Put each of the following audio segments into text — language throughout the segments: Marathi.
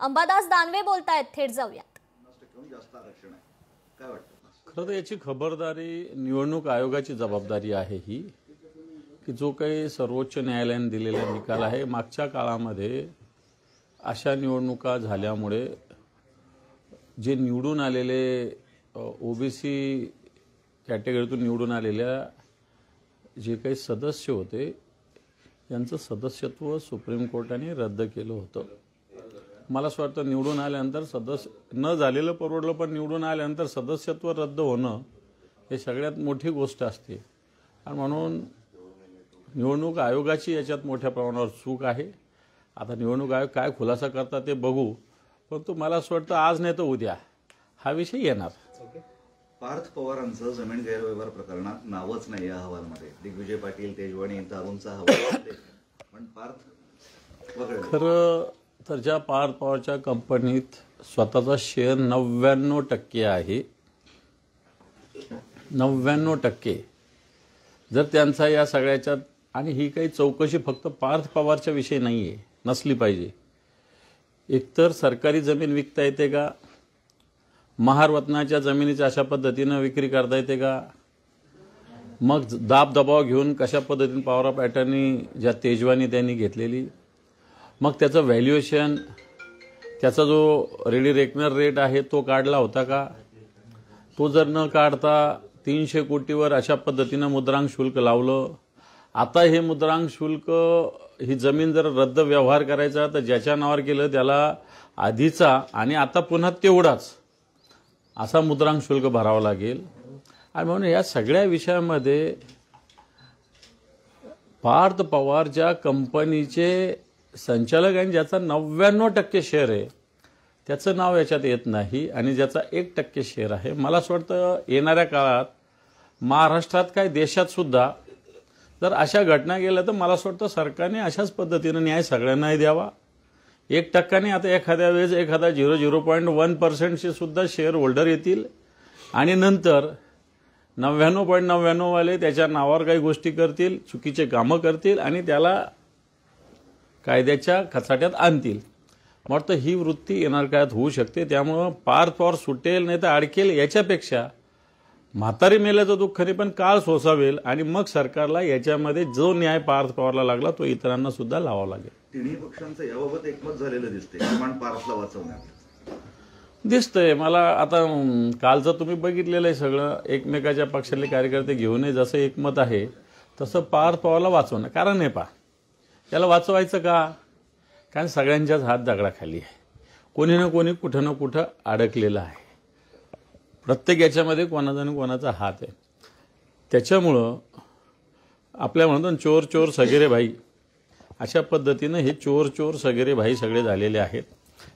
अंबादास दानवे बोलतायत, थेट जाऊयात. खरं तर याची खबरदारी निवडणूक आयोगाची जबाबदारी आहे ही, की जो काही सर्वोच्च न्यायालयाने दिलेला निकाल आहे, मागच्या काळामध्ये अशा निवडणुका झाल्यामुळे जे निवडून आलेले ओबीसी कॅटेगरीतून निवडून आलेल्या जे काही सदस्य होते यांचं सदस्यत्व सुप्रीम कोर्टाने रद्द केलं होतं. मला असं वाटतं निवडून आल्यानंतर सदस्य न झालेलं परवडलं, पण निवडून आल्यानंतर सदस्यत्व रद्द होणं हे सगळ्यात मोठी गोष्ट असते. आणि म्हणून निवडणूक आयोगाची याच्यात मोठ्या प्रमाणावर चूक आहे. आता निवडणूक आयोग काय खुलासा करतात ते बघू, परंतु मला असं वाटतं आज नाही तर उद्या हा विषय येणार. पार्थ पवारांचं जमीन गैरव्यवहार प्रकरणात नावच नाही या अहवालमध्ये. दिग्विजय पाटील, तेजवानी, तरुणचा अहवाल, पण पार्थ वगैरे. खरं तर ज्या पार्थ पवारच्या कंपनीत स्वतःचा शेअर 99% आहे, 99%, जर त्यांचा या सगळ्याच्यात, आणि ही काही चौकशी फक्त पार्थ पवारच्या विषयी नाही आहे, नसली पाहिजे. एकतर सरकारी जमीन विकता येते का, महारत्नाच्या जमिनीची अशा पद्धतीनं विक्री करता येते का, मग दाब दबाव घेऊन कशा पद्धतीने पॉवर ऑफ अटर्नी ज्या तेजवानी त्यांनी घेतलेली, मग त्याचं व्हॅल्युएशन, त्याचा जो रेडी रेकनर रेट आहे तो काढला होता का, तो जर न काढता 300 कोटीवर अशा पद्धतीनं मुद्रांक शुल्क लावलं. आता हे मुद्रांक शुल्क, ही जमीन जर रद्द व्यवहार करायचा तर ज्याच्या नावावर केलं त्याला आधीचा आणि आता पुन्हा तेवढाच असा मुद्रांक शुल्क भरावं लागेल. आणि म्हणून या सगळ्या विषयामध्ये पार्थ पवार ज्या कंपनीचे संचालक आणि ज्याचा 99% शेअर आहे त्याचं नाव याच्यात येत नाही, आणि ज्याचा 1% शेअर आहे. मला असं वाटतं येणाऱ्या काळात महाराष्ट्रात काय देशात सुद्धा जर अशा घटना गेल्या तर मला असं वाटतं सरकारने अशाच पद्धतीनं न्याय सगळ्यांनाही द्यावा. 1% आता एखाद्या वेळेस एखादा 0.1% सुद्धा शेअर होल्डर येतील, आणि नंतर 99.99 वाले त्याच्या नावावर काही गोष्टी करतील, चुकीचे कामं करतील आणि त्याला कायद्याच्या खचाट्यात आणतील. वाटतं ही वृत्ती येणार काळात होऊ शकते. त्यामुळं पार्थ पवार सुटेल नाही तर अडकेल याच्यापेक्षा म्हातारी मेल्याचं दुःख नाही, पण काळ सोसावेल, आणि मग सरकारला याच्यामध्ये जो न्याय पार्थ पवारला लागला तो इतरांना सुद्धा लावावा लागेल. तिन्ही पक्षांचं याबाबत एकमत झालेलं दिसते, किमान पार्थला वाचवण्यात दिसतंय मला. आता कालचं तुम्ही बघितलेलं आहे सगळं, एकमेकाच्या पक्षातले कार्यकर्ते घेऊनही जसं एकमत आहे तसं पार्थ पवारला वाचवणं. कारण आहे पहा, त्याला वाचवायचं का, कारण सगळ्यांच्याच हात दगडाखाली आहे. कोणी ना कोणी कुठं ना कुठं अडकलेलं आहे. प्रत्येक याच्यामध्ये कोणाचा ना कोणाचा हात आहे. त्याच्यामुळं आपल्या म्हणतो चोर चोर सगेरे भाई, अशा पद्धतीनं हे चोर चोर सगेरे भाई सगळे झालेले आहेत.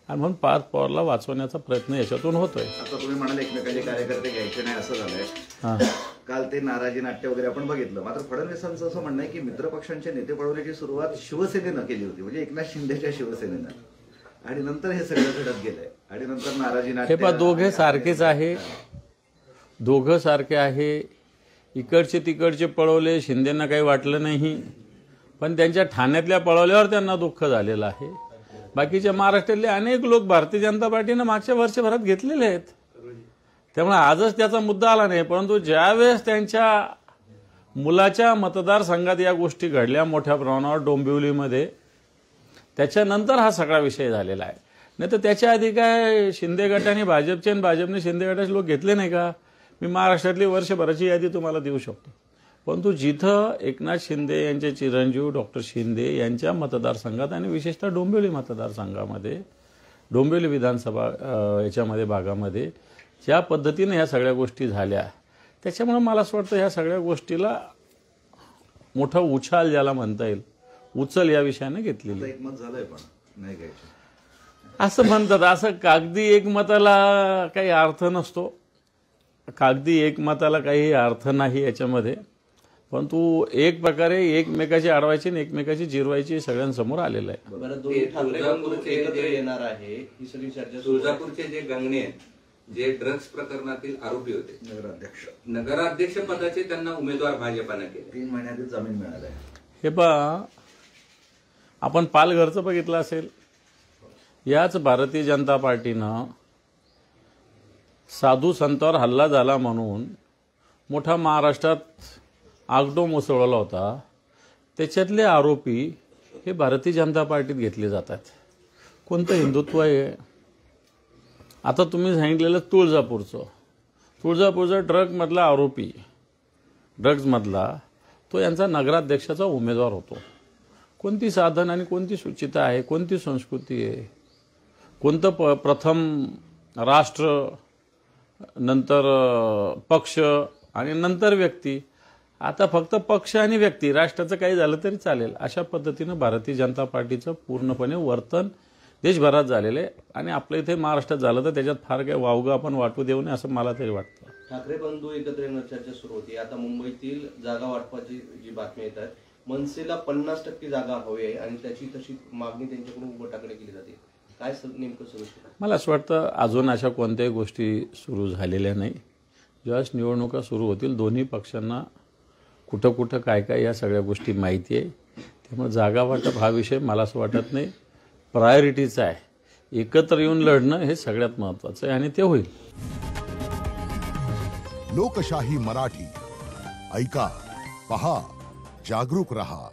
आणि म्हणून पार्थ पवारला वाचवण्याचा प्रयत्न याच्यातून होतोय. आता तुम्ही म्हणाले एकमेकांचे कार्यकर्ते घ्यायचे नाही असं झालंय. काल ते नाराजी नाट्य वगैरे आपण बघितलं. मात्र फडणवीसांचं असं म्हणणं आहे की मित्रपक्षांचे नेते पळवण्याची सुरुवात शिवसेनेनं केली होती, म्हणजे एकनाथ शिंदेच्या शिवसेनेनं, आणि नंतर हे सगळं घडत गेलंय, आणि नंतर नाराजी नाट्य. हे पहा, दोघे सारखेच आहे, दोघं सारखे आहे. इकडचे तिकडचे पळवले, शिंदेंना काही वाटलं नाही, पण त्यांच्या ठाण्यातल्या पळवल्यावर त्यांना दुःख झालेलं आहे. बाकीच्या महाराष्ट्रातले अनेक लोक भारतीय जनता पार्टीनं मागच्या वर्षभरात घेतलेले आहेत. त्यामुळे आजच त्याचा मुद्दा आला नाही, परंतु ज्यावेळेस त्यांच्या मुलाच्या मतदारसंघात या गोष्टी घडल्या मोठ्या प्रमाणावर डोंबिवलीमध्ये, त्याच्यानंतर हा सगळा विषय झालेला आहे. नाही तर त्याच्या आधी काय शिंदे गटाने भाजपचे आणि भाजपने शिंदे गटाचे लोक घेतले नाही का. मी महाराष्ट्रातली वर्षभराची यादी तुम्हाला देऊ शकतो. परंतु जिथं एकनाथ शिंदे यांचे चिरंजीव डॉक्टर शिंदे यांच्या मतदारसंघात आणि विशेषतः डोंबिवली मतदारसंघामध्ये, डोंबिवली विधानसभा याच्यामध्ये भागामध्ये ज्या पद्धतीने ह्या सगळ्या गोष्टी झाल्या, त्याच्यामुळे मला असं वाटतं ह्या सगळ्या गोष्टीला मोठा उछाल ज्याला म्हणता येईल, उचल या विषयाने घेतलेली. एकमत झालंय पण नाही घ्यायचं असं म्हणतात. असं कागदी एकमताला काही अर्थ नसतो, कागदी एकमताला काही अर्थ नाही याच्यामध्ये. परंतु एक प्रकारे एकमेकाची अडवायची आणि एकमेकाची जिरवायची सगळ्यांसमोर आलेलं आहे. तुळजापूरचे जे गंगणे आहेत, जे ड्रग्ज प्रकरणातील आरोपी होते, नगराध्यक्ष पदाचे त्यांना उमेदवार भाजपाने केले. 3 महिन्यात जमीन मिळाली आहे. हे पहा, आपण पालघरचं बघितलं असेल, याच भारतीय जनता पार्टीनं साधू संतांवर हल्ला झाला म्हणून मोठा महाराष्ट्रात आगडोम उसळवला होता. त्याच्यातले आरोपी हे भारतीय जनता पार्टीत घेतले जातात. कोणतं हिंदुत्व आहे? आता तुम्ही सांगितलेलं तुळजापूरचा ड्रग्जमधला आरोपी, ड्रग्जमधला तो यांचा नगराध्यक्षाचा उमेदवार होतो. कोणती साधन आणि कोणती सुचिता आहे? कोणती संस्कृती आहे? कोणतं प्रथम राष्ट्र, नंतर पक्ष आणि नंतर व्यक्ती? आता फक्त पक्ष आणि व्यक्ती, राष्ट्राचं काही झालं तरी चालेल अशा पद्धतीनं भारतीय जनता पार्टीचं पूर्णपणे वर्तन देशभरात झालेलं आहे. आणि आपल्या इथे महाराष्ट्रात झालं तर त्याच्यात फार काही वावगं आपण वाटू देऊ नये असं मला तरी वाटतं. ठाकरे बंधू एकत्र येणार चर्चा सुरू होती. आता मुंबईतील जागा वाटपाची जी बातमी येत आहे, मनसेला 50% जागा हवी आहे आणि त्याची तशी मागणी त्यांच्याकडून उभटाकडे केली जाते. काय नेमकं सुरू? मला असं वाटतं अजून अशा कोणत्याही गोष्टी सुरू झालेल्या नाही. ज्यावेळेस निवडणुका सुरू होतील दोन्ही पक्षांना कुठं कुठं काय काय या सगळ्या गोष्टी माहिती आहे. त्यामुळे जागा वाटप हा विषय मला असं वाटत नाही प्रायोरिटीचा आहे. एकत्र येऊन लढणं हे सगळ्यात महत्त्वाचं आहे आणि ते होईल. लोकशाही मराठी ऐका, पहा, जागरूक रहा.